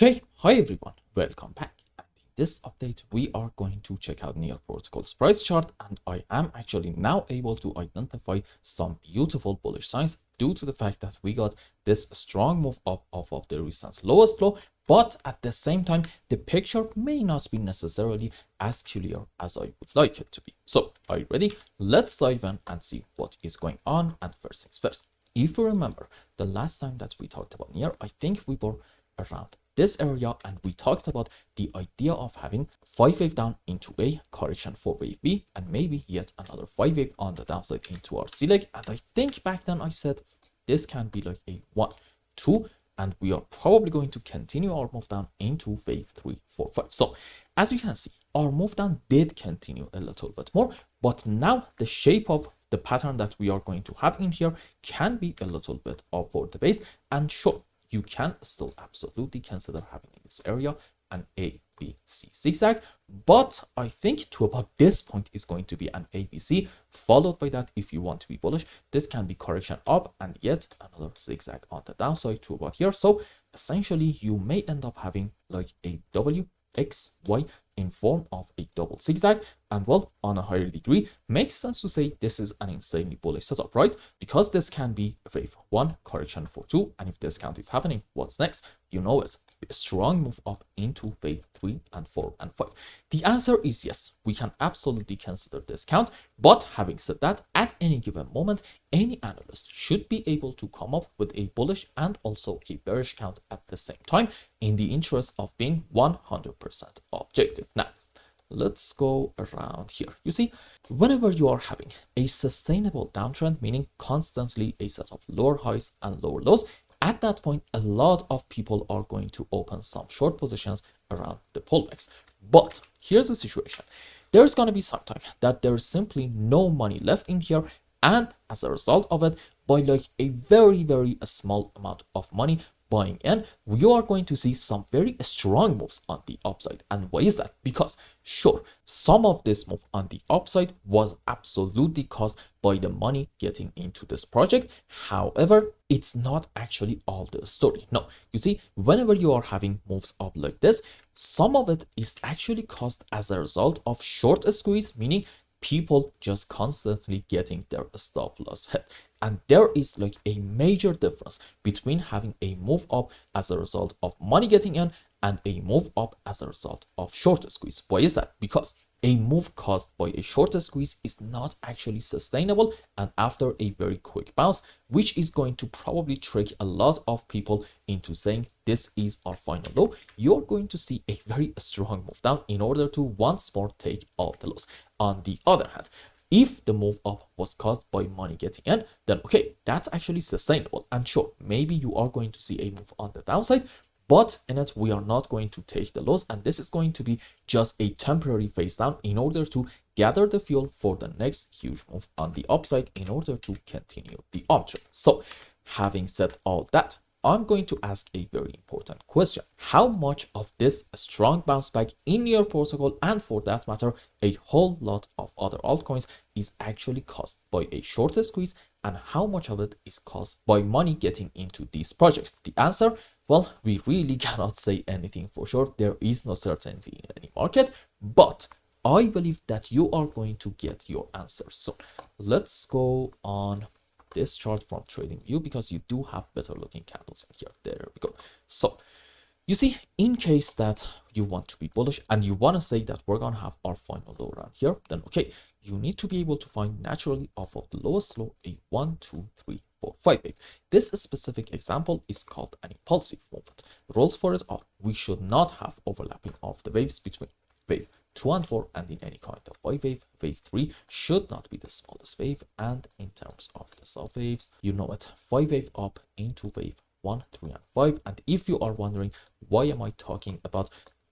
Okay, hi everyone, welcome back. And in this update, we are going to check out Near Protocol's price chart, and I am actually now able to identify some beautiful bullish signs due to the fact that we got this strong move up off of the recent lowest low, but at the same time, the picture may not be necessarily as clear as I would like it to be. So, are you ready? Let's dive in and see what is going on. And first things first, if you remember the last time that we talked about Near, I think we were around this area and we talked about the idea of having 5 wave down into a correction for wave B and maybe yet another 5 wave on the downside into our C leg. And I think back then I said this can be like a 1 2, and we are probably going to continue our move down into wave 3 4 5. So as you can see, our move down did continue a little bit more, but now the shape of the pattern that we are going to have in here can be a little bit off for the base. And sure, you can still absolutely consider having in this area an A, B, C zigzag, but I think to about this point is going to be an ABC, followed by that, if you want to be bullish, this can be correction up and yet another zigzag on the downside to about here. So essentially you may end up having like a W, X, Y in form of a double zigzag, and well, on a higher degree, makes sense to say this is an insanely bullish setup, right? Because this can be wave 1, correction for 2, and if discount is happening, what's next? You know it's a strong move up into wave 3 and 4 and 5. The answer is yes, we can absolutely consider discount, but having said that, at any given moment, any analyst should be able to come up with a bullish and also a bearish count at the same time in the interest of being 100% objective. Now, let's go around here. You see, whenever you are having a sustainable downtrend, meaning constantly a set of lower highs and lower lows, at that point, a lot of people are going to open some short positions around the pullbacks. But here's the situation. There's going to be some time that there's simply no money left in here, and as a result of it, by like a very small amount of money buying in, you are going to see some very strong moves on the upside. And why is that? Because sure, some of this move on the upside was absolutely caused by the money getting into this project. However, it's not actually all the story. No, you see, whenever you are having moves up like this, some of it is actually caused as a result of short squeeze, meaning people just constantly getting their stop loss hit. And there is like a major difference between having a move up as a result of money getting in and a move up as a result of short squeeze. Why is that? Because a move caused by a short squeeze is not actually sustainable, and after a very quick bounce, which is going to probably trick a lot of people into saying this is our final low, you're going to see a very strong move down in order to once more take all the loss. On the other hand, if the move up was caused by money getting in, then okay, that's actually sustainable. And sure, maybe you are going to see a move on the downside, but in it, we are not going to take the loss, and this is going to be just a temporary phase down in order to gather the fuel for the next huge move on the upside in order to continue the uptrend. So, having said all that, I'm going to ask a very important question. How much of this strong bounce back in your protocol, and for that matter, a whole lot of other altcoins, is actually caused by a short squeeze, and how much of it is caused by money getting into these projects? The answer, well, we really cannot say anything for sure. There is no certainty in any market, but I believe that you are going to get your answers. So let's go on this chart from TradingView because you do have better looking candles in here. There we go. So you see, in case that you want to be bullish and you want to say that we're going to have our final low around here, then okay, you need to be able to find naturally off of the lowest low a 1 2 3 4 5 wave. This specific example is called an impulsive movement. The rules for it are we should not have overlapping of the waves between wave 2 and 4, and in any kind of 5 wave, wave 3 should not be the smallest wave. And in terms of the sub waves, you know it, 5 wave up into wave 1, 3 and 5. And if you are wondering why am I talking about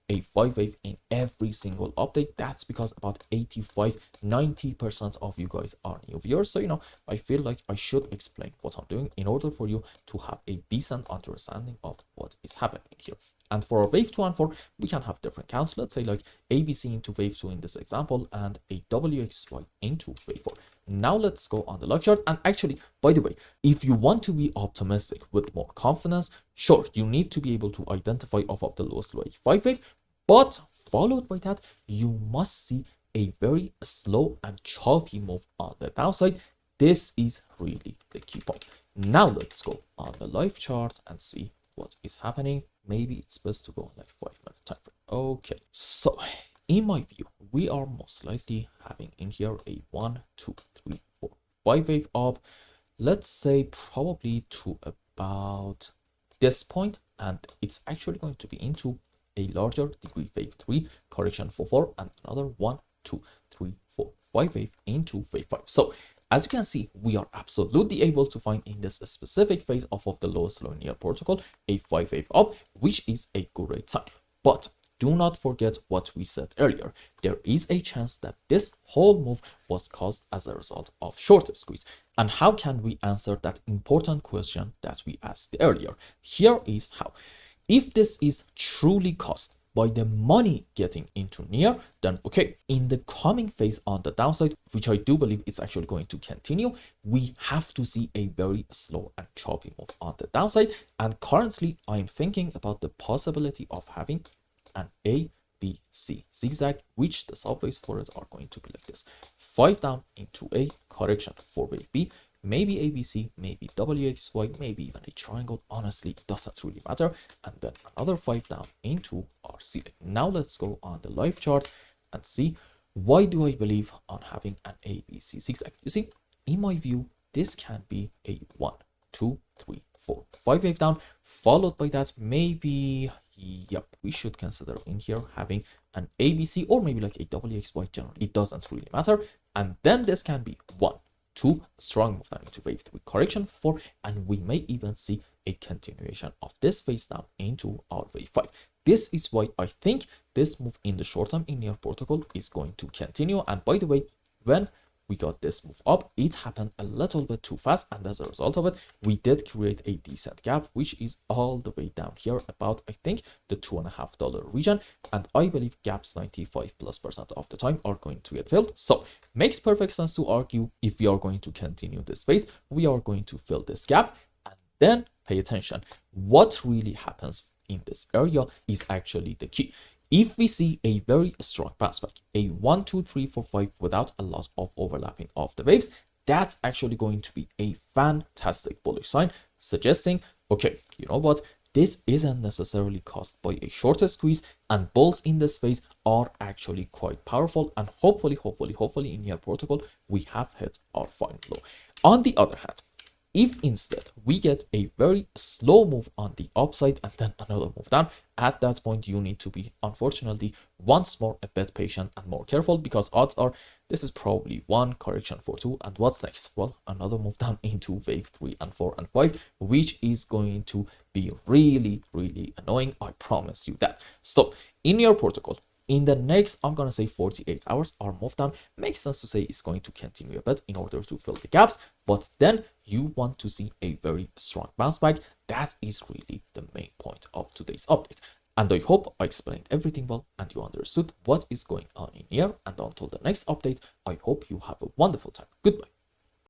a 5 wave in every single update, that's because about 85-90% of you guys are new viewers. So you know, I feel like I should explain what I'm doing in order for you to have a decent understanding of what is happening here. And for wave 2 and 4, we can have different counts. Let's say like ABC into wave 2 in this example, and a WXY into wave 4. now let's go on the live chart. And actually, by the way, if you want to be optimistic with more confidence, sure, you need to be able to identify off of the lowest low 5 wave, but followed by that, you must see a very slow and choppy move on the downside. This is really the key point. Now let's go on the live chart and see what is happening. Maybe it's best to go like 5-minute time frame. Okay, so in my view, we are most likely having in here a 1, 2, 3, 4, 5 wave up. Let's say probably to about this point, and it's actually going to be into a larger degree wave 3 correction for 4, and another 1, 2, 3, 4, 5 wave into wave 5. So as you can see, we are absolutely able to find in this specific phase off of the lowest low near protocol a 5 wave up, which is a great sign. But do not forget what we said earlier. There is a chance that this whole move was caused as a result of short squeeze. And how can we answer that important question that we asked earlier? Here is how. If this is truly caused by the money getting into near, then okay, in the coming phase on the downside, which I do believe is actually going to continue, we have to see a very slow and choppy move on the downside. And currently, I'm thinking about the possibility of having an A, B, C zigzag, which the subways for it are going to be like this: 5 down into A, correction for wave B, maybe ABC, maybe WXY, maybe even a triangle. Honestly, it doesn't really matter. And then another 5 down into our ceiling. Now let's go on the live chart and see, why do I believe on having an ABC zigzag? You see, in my view, this can be a 1, 2, 3, 4, 5 wave down, followed by that maybe, yep, we should consider in here having an ABC or maybe like a WXY. Generally, it doesn't really matter. And then this can be 1, 2, strong move down into wave 3 correction for 4, and we may even see a continuation of this phase down into our wave 5. This is why I think this move in the short term in near protocol is going to continue. And by the way, when we got this move up, it happened a little bit too fast, and as a result of it, we did create a decent gap, which is all the way down here about, I think, the $2.50 region. And I believe gaps 95+% of the time are going to get filled. So makes perfect sense to argue, if we are going to continue this phase, we are going to fill this gap. And then pay attention, what really happens in this area is actually the key. If we see a very strong bounce back, a 1, 2, 3, 4, 5 without a lot of overlapping of the waves, that's actually going to be a fantastic bullish sign, suggesting, okay, you know what, this isn't necessarily caused by a shorter squeeze, and bulls in this phase are actually quite powerful, and hopefully in your protocol, we have hit our final low. On the other hand, if instead we get a very slow move on the upside and then another move down, at that point you need to be, unfortunately, once more a bit patient and more careful, because odds are this is probably 1, correction for 2, and what's next? Well, another move down into wave 3 and 4 and 5, which is going to be really annoying, I promise you that. So in your protocol, in the next, I'm going to say 48 hours, our move down makes sense to say it's going to continue a bit in order to fill the gaps, but then you want to see a very strong bounce back. That is really the main point of today's update. And I hope I explained everything well and you understood what is going on in here. And until the next update, I hope you have a wonderful time. Goodbye.